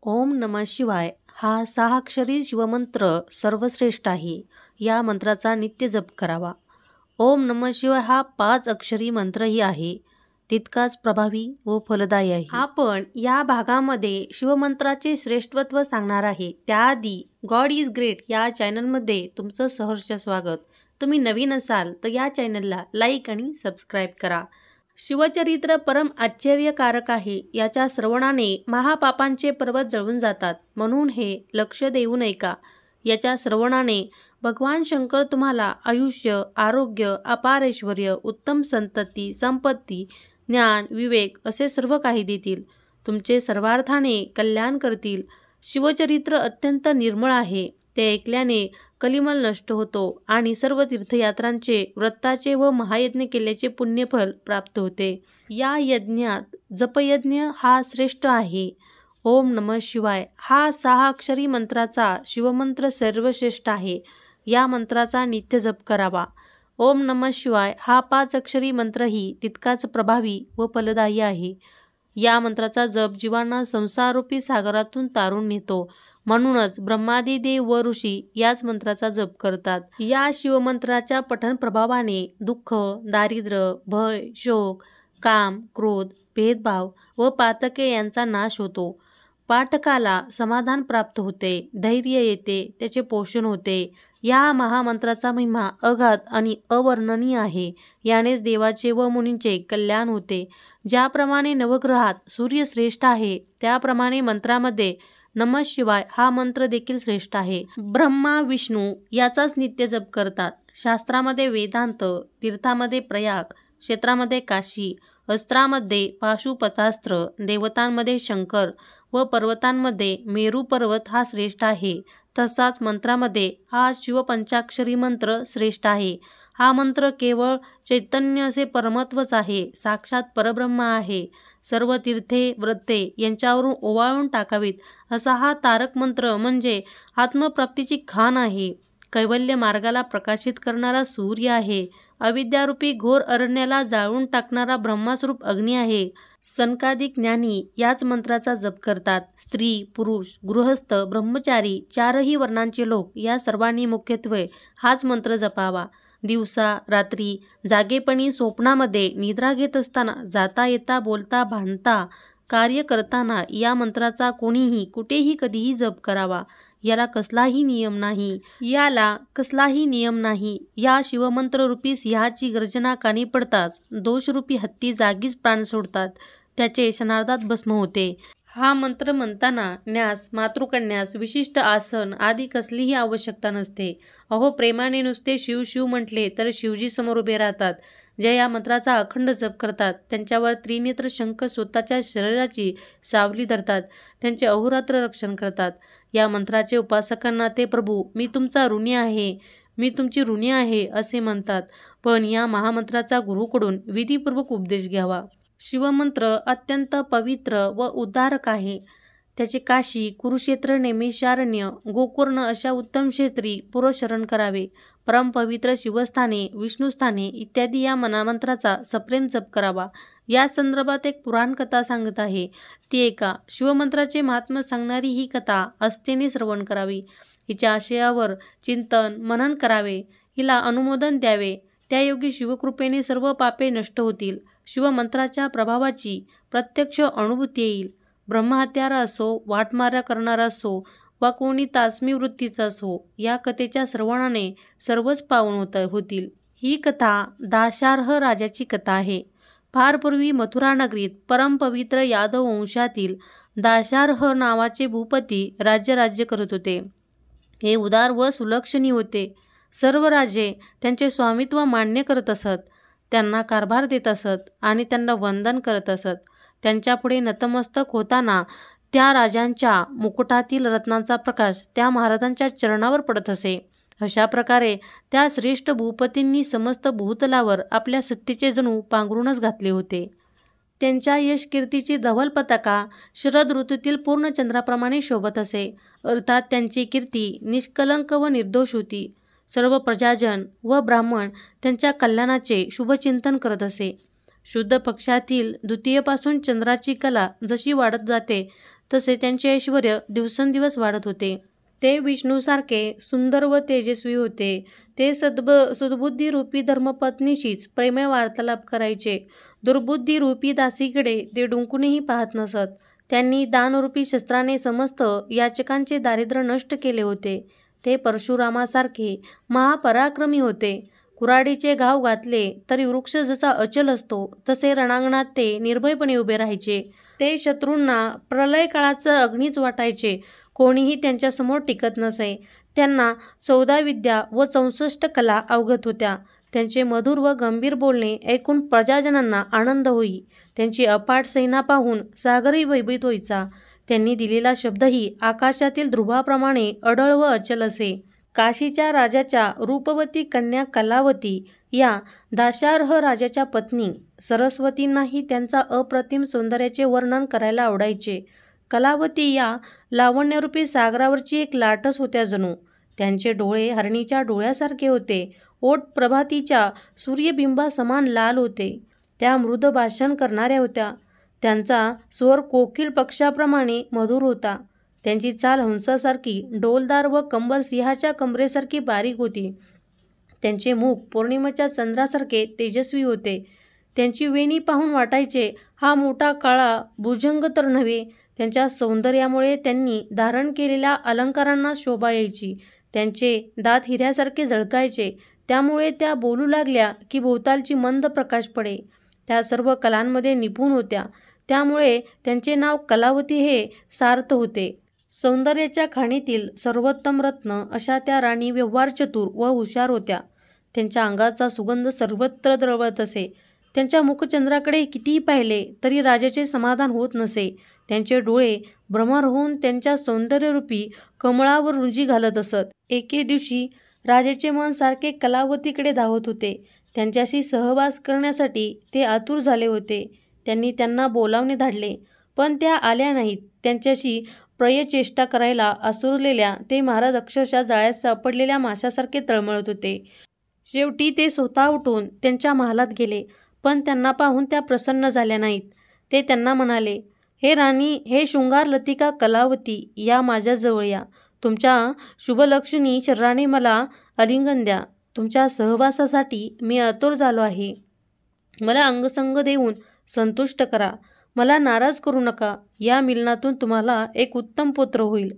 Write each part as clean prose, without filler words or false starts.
ओम नमः शिवाय हा 6 अक्षरी शिवमंत्र सर्वश्रेष्ठ आहे. या मंत्राचा नित्य जप करावा. ओम नमः शिवाय हा 5 अक्षरी मंत्रही आहे. तितकाच प्रभावी व फलदायी आहे. आपण या भागामध्ये शिवमंत्राचे श्रेष्ठत्व सांगणार आहे. त्याआधी गॉड इज ग्रेट या चॅनलमध्ये तुमचं सहर्ष स्वागत. तुम्ही नवीन असाल तर या चॅनलला लाईक आणि सबस्क्राईब करा. शिवचरित्र परम आश्चर्यकारक आहे. याच्या श्रवणाने महापापांचे पर्वत जळून जातात. म्हणून हे लक्ष देऊन ऐका. याच्या श्रवणाने भगवान शंकर तुम्हाला आयुष्य, आरोग्य, अपार ऐश्वर्य, उत्तम संतती, संपत्ती, ज्ञान, विवेक असे सर्व काही देतील. तुमचे सर्वार्थाने कल्याण करतील. शिवचरित्र अत्यंत निर्मळ आहे. ते ऐकल्याने कलिमल नष्ट होतो आणि सर्व तीर्थयात्रांचे, व्रताचे व महायज्ञ केल्याचे पुण्यफल प्राप्त होते. या यज्ञात जपयज्ञ हा श्रेष्ठ आहे. ओम नमः शिवाय हा 6 अक्षरी मंत्राचा शिवमंत्र सर्वश्रेष्ठ आहे. या मंत्राचा नित्य जप करावा. ओम नमः शिवाय हा 5 अक्षरी मंत्रही तितकाच प्रभावी व फलदायी आहे. या मंत्राचा जप जीवांना संसाररूपी सागरातून तारून नेतो. म्हणूनच ब्रह्मादी देव व ऋषी याच मंत्राचा जप करतात. या शिवमंत्राच्या पठण प्रभावाने दुःख, दारिद्र्य, भय, शोक, काम, क्रोध, भेदभाव व पातके यांचा नाश होतो. पाठकाला समाधान प्राप्त होते, धैर्य येते, त्याचे पोषण होते. या महामंत्राचा महिमा अगाध आणि अवर्णनीय आहे. यानेच देवाचे व मुनींचे कल्याण होते. ज्याप्रमाणे नवग्रहात सूर्य श्रेष्ठ आहे, त्याप्रमाणे मंत्रामध्ये नमः शिवाय हा मंत्र देखील श्रेष्ठ आहे. ब्रह्मा विष्णू याचाच नित्य जप करतात. शास्त्रामध्ये वेदांत, तीर्थामध्ये प्रयाग, क्षेत्रामध्ये काशी, अस्त्रामध्ये पाशुपतास्त्र, देवतांमध्ये शंकर व पर्वतांमध्ये मेरू पर्वत हा श्रेष्ठ आहे. तसाच मंत्रामध्ये हा शिवपंचाक्षरी मंत्र श्रेष्ठ आहे. हा मंत्र केवळ चैतन्य असे परमत्वच आहे. साक्षात परब्रह्म आहे. सर्व तीर्थे, व्रते यांच्यावरून ओवाळून टाकावीत असा हा तारक मंत्र म्हणजे आत्मप्राप्तीची खाण आहे. कैवल्य मार्गाला प्रकाशित करणारा सूर्य आहे. अविद्यारूपी घोर अरण्याला जाळून टाकणारा ब्रह्मस्वरूप अग्नी आहे. सनकादिक ज्ञानी याच मंत्राचा जप करतात. स्त्री, पुरुष, गृहस्थ, ब्रह्मचारी, 4ही वर्णांचे लोक या सर्वांनी मुख्यत्वे हाच मंत्र जपावा. दिवसा, रात्री, जागेपणी, स्वप्नामध्ये, निद्रा घेत असताना, जाता येता, बोलता, भांडता, कार्य करताना या मंत्राचा कोणीही कुठेही कधीही जप करावा. याला कसलाही नियम नाही. या शिवमंत्ररूपी सिंहाची गर्जना कानी पडताच दोषरूपी हत्ती जागीच प्राण सोडतात. त्याचे क्षणार्धात भस्म होते. हा मंत्र म्हणताना न्यास, मातृकन्यास, विशिष्ट आसन आदी कसलीही आवश्यकता नसते. अहो, प्रेमाने नुसते शिव शिव म्हटले तर शिवजी समोर उभे राहतात. जे या मंत्राचा अखंड जप करतात त्यांच्यावर त्रिनेत्र शंख स्वतःच्या शरीराची सावली धरतात. त्यांचे अहोरात्र रक्षण करतात. या मंत्राचे उपासकांना ते प्रभू मी तुमचा ऋणी आहे, मी तुमची ऋणी आहे असे म्हणतात. पण या महामंत्राचा गुरुकडून विधीपूर्वक उपदेश घ्यावा. शिवमंत्र अत्यंत पवित्र व उद्धारक आहे. त्याचे काशी, कुरुक्षेत्र, नैमिषारण्य, गोकर्ण अशा उत्तम क्षेत्री पुरशरण करावे. परमपवित्र शिवस्थाने, विष्णुस्थाने इत्यादी या मंत्राचा सप्रेम जप करावा. या संदर्भात एक पुराण कथा सांगत आहे, ती ऐका. शिवमंत्राचे महात्म्य सांगणारी ही कथा आस्थेने श्रवण करावी. हिच्या आशयावर चिंतन मनन करावे. हिला अनुमोदन द्यावे. त्यायोगी शिवकृपेने सर्व पापे नष्ट होतील. शिवमंत्राच्या प्रभावाची प्रत्यक्ष अनुभूती येईल. ब्रह्महत्यारा असो, वाटमारा करणारा असो वा कोणी तासमी वृत्तीचा असो, या कथेच्या श्रवणाने सर्वच पावन होतील. ही कथा दाशार्ह राजाची कथा आहे. फार पूर्वी मथुरा नगरीत परमपवित्र यादव वंशातील दाशार्ह नावाचे भूपती राज्य करत होते. हे उदार व सुलक्षणी होते. सर्व राजे त्यांचे स्वामित्व मान्य करत असत. त्यांना कारभार देत असत आणि त्यांना वंदन करत असत. त्यांच्यापुढे नतमस्तक होताना त्या राजांच्या मुकुटातील रत्नांचा प्रकाश त्या महाराजांच्या चरणावर पडत असे. अशा प्रकारे त्या श्रेष्ठ भूपतींनी समस्त भूतलावर आपल्या सत्तेचे जणू पांघरूणच घातले होते. त्यांच्या यश कीर्तीची धवल पताका शरद ऋतूतील पूर्ण चंद्राप्रमाणे शोभत असे. अर्थात त्यांची कीर्ती निष्कलंक व निर्दोष होती. सर्व प्रजाजन व ब्राह्मण त्यांच्या कल्याणाचे शुभचिंतन करत असे. शुद्ध पक्षातील द्वितीयेपासून चंद्राची कला जशी वाढत जाते तसे त्यांचे ऐश्वर दिवसेंदिवस वाढत होते. ते विष्णूसारखे सुंदर व तेजस्वी होते. ते सद्बुद्धी रूपी धर्मपत्नीशीच प्रेमळ वार्तालाप करायचे. दुर्बुद्धी रूपी दासीकडे ते डुंकूनही पाहत नसत. त्यांनी दानरूपी शस्त्राने समस्त याचकांचे दारिद्र्य नष्ट केले होते. ते परशुरामासारखे महापराक्रमी होते. कुऱ्हाडीचे घाव घातले तरी वृक्ष जसा अचल असतो तसे रणांगणात ते निर्भयपणे उभे राहायचे. ते शत्रूंना प्रलय काळाचा अग्नीच वाटायचे. कोणीही त्यांच्यासमोर टिकत नसे. त्यांना 14 विद्या व 64 कला अवगत होत्या. त्यांचे मधुर व गंभीर बोलणे ऐकून प्रजाजनांना आनंद होई. त्यांची अफाट सेना पाहून सागरही भयभीत व्हायचा. त्यांनी दिलेला शब्दही आकाशातील ध्रुवाप्रमाणे अढळ व अचल असे. काशीच्या राजाच्या रूपवती कन्या कलावती या दाशार्ह राजाच्या पत्नी सरस्वतींनाही त्यांचा अप्रतिम सौंदर्याचे वर्णन करायला आवडायचे. कलावती या लावण्यरूपी सागरावरची एक लाटच होत्या जणू. त्यांचे डोळे हरणीच्या डोळ्यासारखे होते. ओठ प्रभातीच्या सूर्यबिंबासमान लाल होते. त्या मृद भाषण करणाऱ्या होत्या. त्यांचा स्वर कोकिळ पक्षाप्रमाणे मधुर होता. त्यांची चाल हंसासारखी डौलदार व कंबर सिंहाच्या कंबरेसारखी बारीक होती. त्यांचे मुख पौर्णिमेच्या चंद्रासारखे तेजस्वी होते. त्यांची वेणी पाहून वाटायचे हा मोठा काळा भुजंग तर नव्हे. त्यांच्या सौंदर्यामुळे त्यांनी धारण केलेल्या अलंकारांना शोभा यायची. त्यांचे दात हिऱ्यासारखे झळकायचे. त्यामुळे त्या बोलू लागल्या की भोवतालची मंद प्रकाश पडे. त्या सर्व कलांमध्ये निपुण होत्या. त्यामुळे त्यांचे नाव कलावती हे सार्थ होते. सौंदर्याच्या खाणीतील सर्वोत्तम रत्न अशा त्या राणी व्यवहार चतुर व हुशार होत्या. त्यांच्या अंगाचा सुगंध सर्वत्र दरवळत असे. त्यांच्या मुखचंद्राकडे कितीही पाहिले तरी राजाचे समाधान होत नसे. त्यांचे डोळे भ्रमर होऊन त्यांच्या सौंदर्यरूपी कमळावर रुंजी घालत असत. एके दिवशी राजाचे मन सारखे कलावतीकडे धावत होते. त्यांच्याशी सहवास करण्यासाठी ते आतुर झाले होते. त्यांना बोलावणे धाडले, पण त्या आल्या नाहीत. त्यांच्याशी प्रियचेष्टा करायला आसुरलेल्या ते महाराज अक्षरशः जाळ्यात सापडलेल्या माशासारखे तळमळत होते. शेवटी ते स्वतः उठून त्यांच्या महालात गेले, पण त्यांना पाहून त्या प्रसन्न झाल्या नाहीत. ते त्यांना म्हणाले, हे राणी, हे शृंगार लतिका कलावती, या माझ्याजवळ या. तुमच्या शुभलक्षणी शरीराने मला आलिंगन द्या. तुमच्या सहवासासाठी मी आतुर झालो आहे. मला अंगसंग देऊन संतुष्ट करा. मला नाराज करू नका. या मिलनातून तुम्हाला एक उत्तम पुत्र होईल.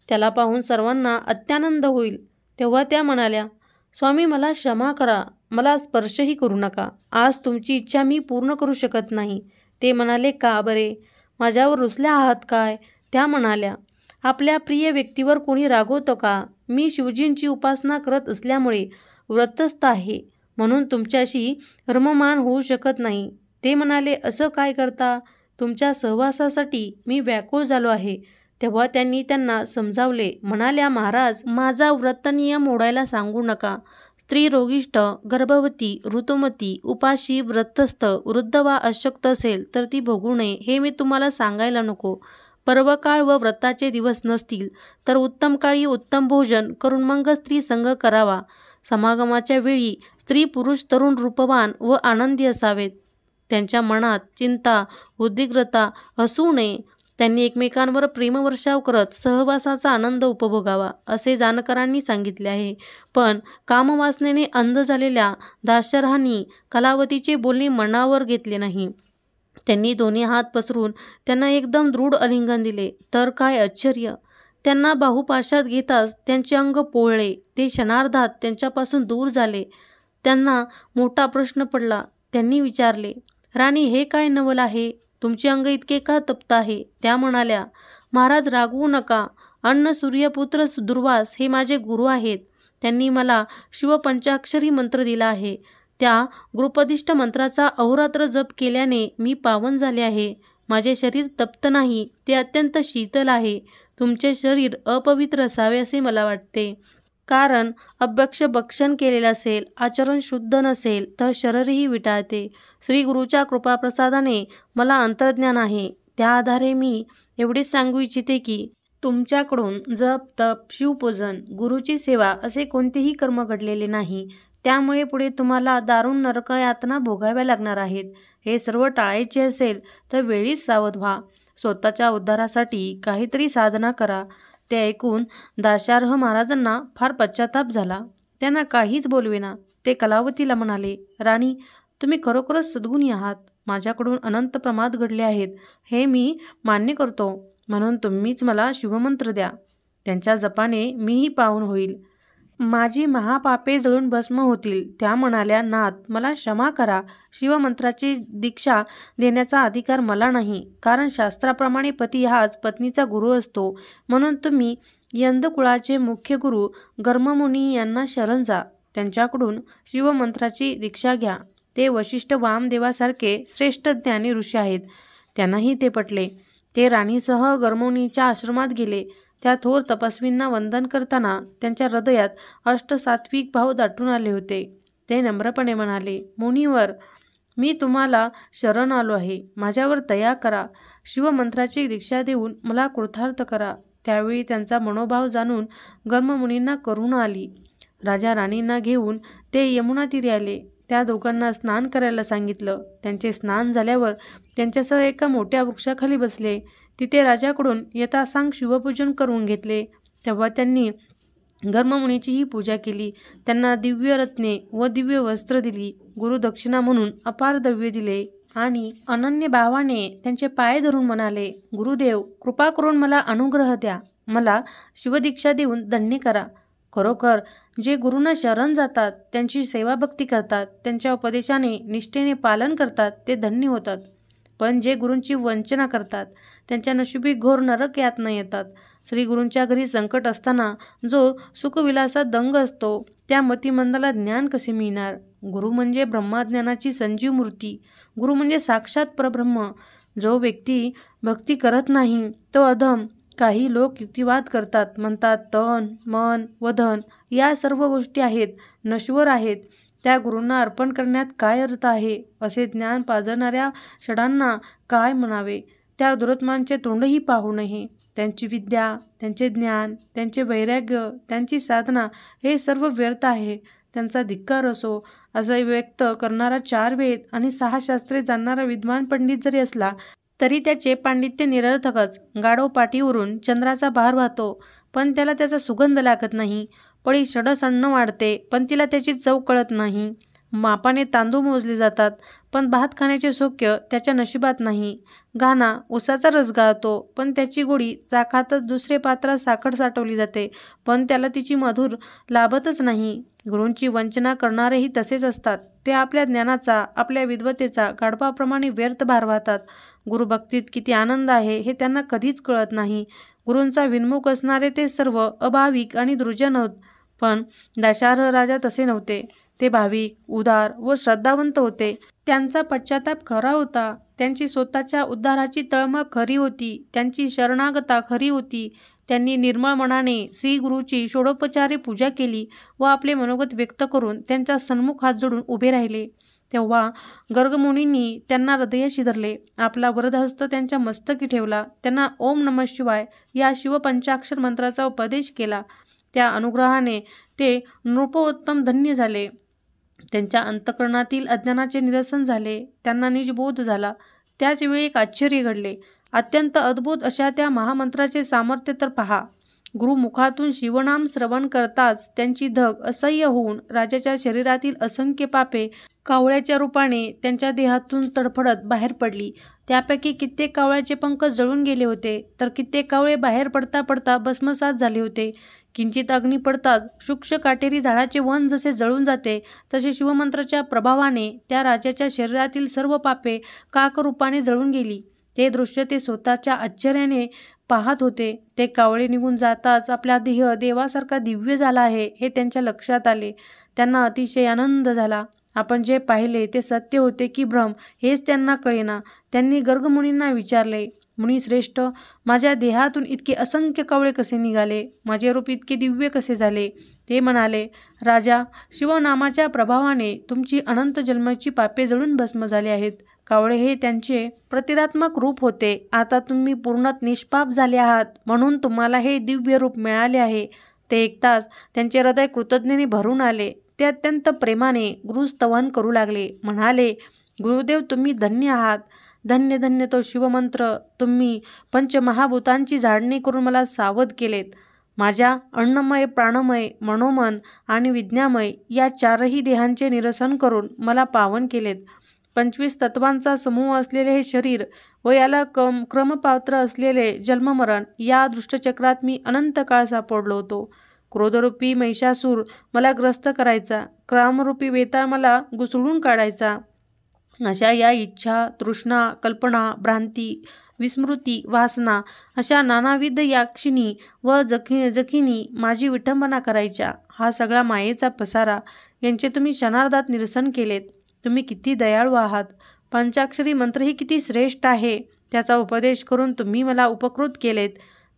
त्याला पाहून सर्वांना अत्यानंद होईल. तेव्हा त्या म्हणाल्या, स्वामी, मला क्षमा करा. मला स्पर्शही करू नका. आज तुमची इच्छा मी पूर्ण करू शकत नाही. ते म्हणाले, का बरे? माझ्यावर रुसल्या आहात काय? त्या म्हणाल्या, आपल्या प्रिय व्यक्तीवर कोणी रागवतं का? मी शिवजींची उपासना करत असल्यामुळे व्रतस्थ आहे, म्हणून तुमच्याशी रममाण होऊ शकत नाही. ते म्हणाले, असं काय करता? तुमच्या सहवासासाठी मी व्याकुळ झालो आहे. तेव्हा त्यांनी त्यांना समजावले. म्हणाल्या, महाराज, माझा व्रतनियम मोडायला सांगू नका. स्त्री रोगिष्ठ, गर्भवती, ऋतुमती, उपाशी, व्रतस्थ, वृद्ध वा अशक्त असेल तर ती भोगू नये हे मी तुम्हाला सांगायला नको. पर्वकाळ व व्रताचे दिवस नसतील तर उत्तम काळी उत्तम भोजन करून मग स्त्री संग करावा. समागमाच्या वेळी स्त्री पुरुष तरुण रूपवान व आनंदी असावेत. त्यांच्या मनात चिंता उद्विग्नता असू नये. त्यांनी एकमेकांवर प्रेमवर्षाव करत सहवासाचा आनंद उपभोगावा असे जाणकारांनी सांगितले आहे. पण कामवासनेने अंध झालेल्या दाशरहांनी कलावतीचे बोलणे मनावर घेतले नाही. त्यांनी दोन्ही हात पसरून त्यांना एकदम दृढ आलिंगन दिले. तर काय आश्चर्य! त्यांना बाहुपाशात घेताच त्यांचे अंग पोळले. ते क्षणार्धात त्यांच्यापासून दूर झाले. त्यांना मोठा प्रश्न पडला. त्यांनी विचारले, राणी, हे काय नवल आहे? तुमचे अंग इतके का तप्त आहे? त्या म्हणाल्या, महाराज, रागवू नका. अन्न, सूर्यपुत्र, दुर्वास हे माझे गुरु आहेत. त्यांनी मला शिवपंचाक्षरी मंत्र दिला आहे. त्या गुरुपदिष्ट मंत्राचा अहोरात्र जप केल्याने मी पावन झाले आहे. माझे शरीर तप्त नाही, ते अत्यंत शीतल आहे. तुमचे शरीर अपवित्र असावे असे मला वाटते. कारण अभक्ष्य भक्षण केलेले असेल, आचरण शुद्ध नसेल तर शरीरही विटाळते. श्री गुरुच्या कृपाप्रसादाने मला अंतर्ज्ञान आहे. त्या आधारे मी एवढेच सांगू इच्छिते की तुमच्याकडून जप, तप, शिवपूजन, गुरुची सेवा असे कोणतेही कर्म घडलेले नाही. त्यामुळे पुढे तुम्हाला दारुण नरक यातना भोगाव्या लागणार आहेत. हे सर्व टाळायचे असेल तर वेळीच सावध व्हा. स्वतःच्या उद्धारासाठी काहीतरी साधना करा. ते ऐकून दाशार्ह महाराजांना फार पश्चाताप झाला. त्यांना काहीच बोलवेना. ते कलावतीला म्हणाले, राणी, तुम्ही खरोखरच सद्गुणी आहात. माझ्याकडून अनंत प्रमाद घडले आहेत, हे मी मान्य करतो. म्हणून तुम्हीच मला शिवमंत्र द्या. त्यांच्या जपाने मीही पावन होईल. माझी महापापे जळून भस्म होतील. त्या म्हणाल्या, नाथ, मला क्षमा करा. शिवमंत्राची दीक्षा देण्याचा अधिकार मला नाही, कारण शास्त्राप्रमाणे पती हाच पत्नीचा गुरु असतो. म्हणून तुम्ही यंदकुळाचे मुख्य गुरु गर्ममुनी यांना शरण जा. त्यांच्याकडून शिवमंत्राची दीक्षा घ्या. ते वशिष्ठ वामदेवासारखे श्रेष्ठ ज्ञानी ऋषी आहेत. त्यांनाही ते पटले. ते राणीसह गर्ममुनीच्या आश्रमात गेले. त्या थोर तपस्वींना वंदन करताना त्यांच्या हृदयात अष्टसात्विक भाव दाटून आले होते. ते नम्रपणे म्हणाले, मुनिवर, मी तुम्हाला शरण आलो आहे. माझ्यावर दया करा. शिवमंत्राची दीक्षा देऊन मला कृतार्थ करा. त्यावेळी त्यांचा मनोभाव जाणून गर्ममुनींना करुणा आली. राजा राणींना घेऊन ते यमुना तीरी आले. त्या दोघांना स्नान करायला सांगितलं. त्यांचे स्नान झाल्यावर त्यांच्यासह एका मोठ्या वृक्षाखाली बसले. तिथे राजाकडून यथासांग शिवपूजन करून घेतले. तेव्हा त्यांनी गर्ममुनीचीही पूजा केली. त्यांना दिव्य रत्ने व दिव्य वस्त्र दिली. गुरुदक्षिणा म्हणून अपार द्रव्य दिले आणि अनन्य भावाने त्यांचे पाय धरून म्हणाले, गुरुदेव, कृपा करून मला अनुग्रह द्या. मला शिवदीक्षा देऊन धन्य करा. खरोखर जे गुरुंना शरण जातात, त्यांची सेवाभक्ती करतात, त्यांच्या उपदेशाने निष्ठेने पालन करतात, ते धन्य होतात. पण जे गुरूंची वंचना करतात, त्यांच्या नशिबी घोर नरक यातना येतात. श्री गुरूंच्या घरी संकट असताना जो सुखविलासात दंग असतो, त्या मतिमंदाला ज्ञान कसे मिळणार? गुरु म्हणजे ब्रह्मज्ञानाची संजीव मूर्ती. गुरु म्हणजे साक्षात परब्रह्म. जो व्यक्ती भक्ती करत नाही तो अधम. काही लोक युक्तिवाद करतात, म्हणतात तन, मन व धन या सर्व गोष्टी आहेत, नश्वर आहेत. त्या गुरूंना अर्पण करण्यात काय अर्थ आहे? असे ज्ञान पाजणाऱ्या षडांना काय म्हणावे? त्या दुरात्मांचे तोंडही पाहू नये. त्यांची विद्या, त्यांचे ज्ञान, त्यांचे वैराग्य, त्यांची साधना हे सर्व व्यर्थ आहे. त्यांचा धिक्कार असो. असे व्यक्त करणारा 4 वेद आणि 6 शास्त्रे जाणणारा विद्वान पंडित जरी असला तरी त्याचे पांडित्य निरर्थकच. गाढव पाठीवरून चंद्राचा भार वाहतो, पण त्याला त्याचा सुगंध लागत नाही. पळी षडसन्न वाढते, पण तिला त्याची चव कळत नाही. मापाने तांदूळ मोजले जातात, पण भात खाण्याचे सौख्य त्याच्या नशिबात नाही. घाना उसाचा रस गाळतो, पण त्याची गोडी चाखातच दुसरे पात्रात साखर साठवली जाते, पण त्याला तिची मधुर लाभतच नाही. गुरूंची वंचना करणारेही तसेच असतात. ते आपल्या ज्ञानाचा, आपल्या विद्वतेचा गाढवाप्रमाणे व्यर्थ भार वाहतात. गुरुभक्तीत किती आनंद आहे हे त्यांना कधीच कळत नाही. गुरूंचा विन्मुख असणारे ते सर्व अभाविक आणि दुर्जन होत. पण दाशार्ह राजा तसे नव्हते. ते भाविक, उदार व श्रद्धावंत होते. त्यांचा पश्चाताप खरा होता. त्यांची स्वतःच्या उद्धाराची तळमळ खरी होती. त्यांची शरणागता खरी होती. त्यांनी निर्मळ मनाने श्री गुरुची षोडोपचारे पूजा केली व आपले मनोगत व्यक्त करून त्यांच्या सन्मुख हात जोडून उभे राहिले. तेव्हा गर्गमुनींनी त्यांना हृदयाशी धरले. आपला वरदहस्त त्यांच्या मस्तकी ठेवला. त्यांना ओम नमः शिवाय या शिवपंचाक्षर मंत्राचा उपदेश केला. त्या अनुग्रहाने ते नृपोत्तम धन्य झाले. त्यांच्या अंतःकरणातील अज्ञानाचे निरसन झाले. त्यांना निजबोध झाला. त्याच वेळी एक आश्चर्य घडले. अत्यंत अद्भुत अशा त्या महामंत्राचे सामर्थ्य तर पहा. गुरुमुखातून शिवनाम श्रवण करताच त्यांची धग असह्य होऊन राजाच्या शरीरातील असंख्य पापे कावळ्याच्या रूपाने त्यांच्या देहातून तडफडत बाहेर पडली. त्यापैकी कित्येक कावळ्याचे पंख जळून गेले होते, तर कित्येक कावळे बाहेर पडता पडता भस्मसात झाले होते. किंचित अग्नी पडताच शुष्क काटेरी झाडाचे वन जसे जळून जाते, तसे शिवमंत्राच्या प्रभावाने त्या राजाच्या शरीरातील सर्व पापे काकरूपाने जळून गेली. ते दृश्य ते स्वतःच्या आश्चर्याने पाहत होते. ते कावळे निघून जाताच आपला देह देवासारखा दिव्य झाला आहे हे त्यांच्या लक्षात आले. त्यांना अतिशय आनंद झाला. आपण जे पाहिले ते सत्य होते की भ्रम हेच त्यांना कळेना. त्यांनी गर्गमुनींना विचारले, मुनिश्रेष्ठ, माझ्या देहातून इतके असंख्य कावळे कसे निघाले? माझे रूप इतके दिव्य कसे झाले? ते म्हणाले, राजा, शिवनामाच्या प्रभावाने तुमची अनंत जन्माची पापे जळून भस्म झाले आहेत. कावळे हे त्यांचे प्रतिकात्मक रूप होते. आता तुम्ही पूर्णत निष्पाप झाले आहात, म्हणून तुम्हाला हे दिव्य रूप मिळाले आहे. ते ऐकताच त्यांचे हृदय कृतज्ञतेने भरून आले. ते अत्यंत प्रेमाने गुरुस्तवन करू लागले. म्हणाले, गुरुदेव, तुम्ही धन्य आहात. धन्य धन्य तो शिवमंत्र. तुम्ही पंचमहाभूतांची झाडणी करून मला सावध केलेत. माझ्या अन्नमय, प्राणमय, मनोमन आणि विज्ञामय या चारही देहांचे निरसन करून मला पावन केलेत. 25 तत्वांचा समूह असलेले हे शरीर व याला क्रमपात्र असलेले जन्ममरण या दुष्टचक्रात मी अनंत काळ सापडलो होतो. क्रोधरूपी महिषासूर मला ग्रस्त करायचा, कामरूपी वेताळ मला घुसळून काढायचा. अशा या इच्छा, तृष्णा, कल्पना, भ्रांती, विस्मृती, वासना अशा नानाविध याक्षिणी व जखिनी माझी विटंबना करायच्या. हा सगळा मायेचा पसारा यांचे तुम्ही क्षणार्धात निरसन केलेत. तुम्ही किती दयाळू आहात. पंचाक्षरी मंत्र ही किती श्रेष्ठ आहे त्याचा उपदेश करून तुम्ही मला उपकृत केलेत.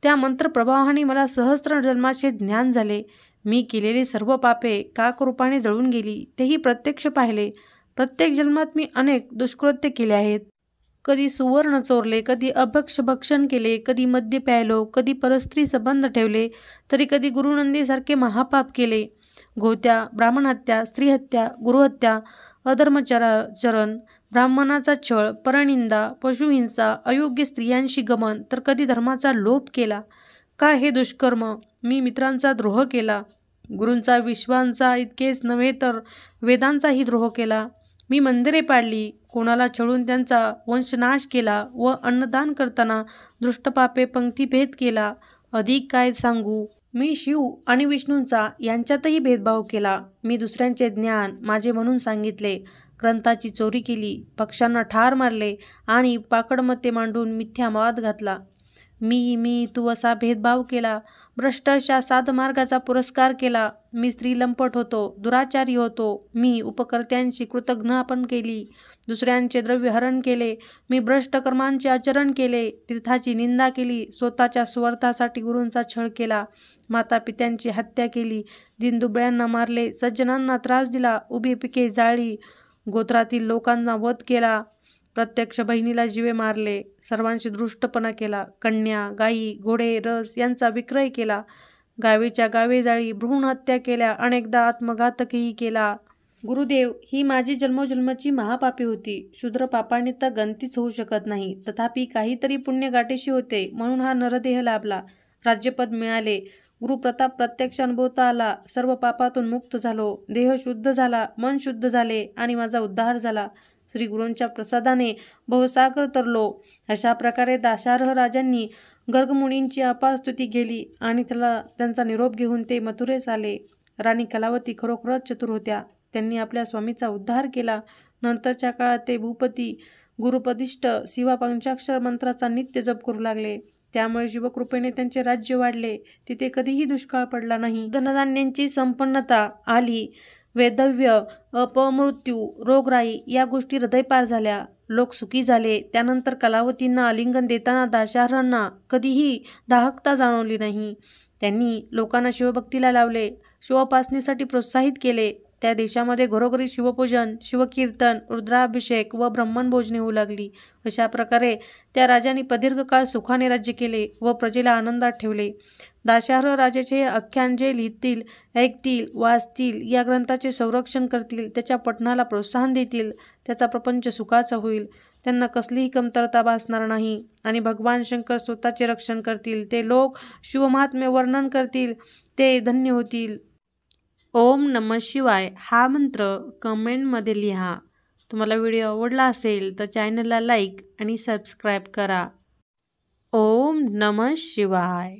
त्या मंत्रप्रभावाने मला सहस्र जन्माचे ज्ञान झाले. मी केलेली सर्व पापे काकरूपाने जळून गेली, तेही प्रत्यक्ष पाहिले. प्रत्येक जन्मात मी अनेक दुष्कृत्य केले आहेत. कधी सुवर्ण चोरले, कधी भक्षण केले, कधी मद्य प्यायलो, कधी परस्त्री संबंध ठेवले, तरी कधी गुरुनंदीसारखे महापाप केले. गोहत्या, ब्राह्मणहत्या, स्त्रीहत्या, गुरुहत्या, अधर्मचरण, ब्राह्मणाचा छळ, परनिंदा, पशुहिंसा, अयोग्य स्त्रियांशी गमन, तर कधी धर्माचा लोप केला. काय हे दुष्कर्म! मी मित्रांचा द्रोह केला, गुरूंचा, विश्वांचा इतकेच नव्हे तर वेदांचाही द्रोह केला. मी मंदिरे पाडली, कोणाला छळून त्यांचा वंशनाश केला व अन्नदान करताना दृष्टपापे पंक्तीभेद केला. अधिक काय सांगू! मी शिव आणि विष्णूंचा यांच्यातही भेदभाव केला. मी दुसऱ्यांचे ज्ञान माझे म्हणून सांगितले, ग्रंथाची चोरी केली, पक्ष्यांना ठार मारले आणि पाकडमते मांडून मिथ्या वाद घातला. मी तू असा भेदभाव केला. भ्रष्ट अशा साधमार्गाचा पुरस्कार केला. मी स्त्रीलंपट होतो, दुराचारी होतो. मी उपकर्त्यांची कृतघ्नपण केली, दुसऱ्यांचे द्रव्य हरण केले. मी भ्रष्ट कर्मांचे आचरण केले, तीर्थाची निंदा केली, स्वतःच्या स्वार्थासाठी गुरूंचा छळ केला, मातापित्यांची हत्या केली, दीनदुबळ्यांना मारले, सज्जनांना त्रास दिला, उभी पिके जाळली, गोत्रातील लोकांना वध केला, प्रत्यक्ष बहिणीला जीवे मारले, सर्वांशी दृष्टपणा केला, कन्या, गायी, घोडे, रस यांचा विक्रय केला, गावेच्या गावे जाळी, भ्रूण हत्या केल्या, अनेकदा आत्मघातकही केला. गुरुदेव, ही माझी जन्मोजन्माची महापापी होती. शूद्र पापाने तर गणतीच होऊ शकत नाही. तथापि काहीतरी पुण्य गाठीशी होते म्हणून हा नरदेह लाभला, राज्यपद मिळाले, गुरुप्रताप प्रत्यक्ष अनुभवता आला, सर्व पापातून मुक्त झालो, देह शुद्ध झाला, मन शुद्ध झाले आणि माझा उद्धार झाला. श्री गुरूंच्या प्रसादाने भवसागर तरलो. अशा प्रकारे दाशार्ह राजांनी गर्गमुनींची अपार स्तुती केली आणि त्यांचा निरोप घेऊन ते मथुरेस आले. राणी कलावती खरोखरच चतुर होत्या. त्यांनी आपल्या स्वामीचा उद्धार केला. नंतरच्या काळात ते भूपती गुरुपदिष्ट शिवा पंचाक्षर मंत्राचा नित्य जप करू लागले. त्यामुळे शिवकृपेने त्यांचे राज्य वाढले. तिथे कधीही दुष्काळ पडला नाही. धनधान्यांची संपन्नता आली. वैधव्य, अपमृत्यू, रोगराई या गोष्टी हृदयपार झाल्या. लोक सुखी झाले. त्यानंतर कलावतींना आलिंगन देताना दाशार्हांना कधीही दाहकता जाणवली नाही. त्यांनी लोकांना शिवभक्तीला लावले, शिवोपासनेसाठी प्रोत्साहित केले. त्या देशामध्ये घरोघरी शिवपूजन, शिवकीर्तन, रुद्राभिषेक व ब्राह्मणभोजने होऊ लागली. अशा प्रकारे त्या राजांनी प्रदीर्घ काळ सुखाने राज्य केले व प्रजेला आनंदात ठेवले. दाशार्ह राजाचे हे आख्यान जे लिहितील, ऐकतील, वाचतील, या ग्रंथाचे संरक्षण करतील, त्याच्या पठणाला प्रोत्साहन देतील, त्याचा प्रपंच सुखाचा होईल. त्यांना कसलीही कमतरता भासणार नाही आणि भगवान शंकर स्वतःचे रक्षण करतील. ते लोक शिवमहात्म्य वर्णन करतील, ते धन्य होतील. ओम नमः शिवाय हा मंत्र कमेंटमध्ये लिहा. तुम्हाला व्हिडिओ आवडला असेल तर चॅनलला लाईक आणि सबस्क्राईब करा. ओम नमः शिवाय.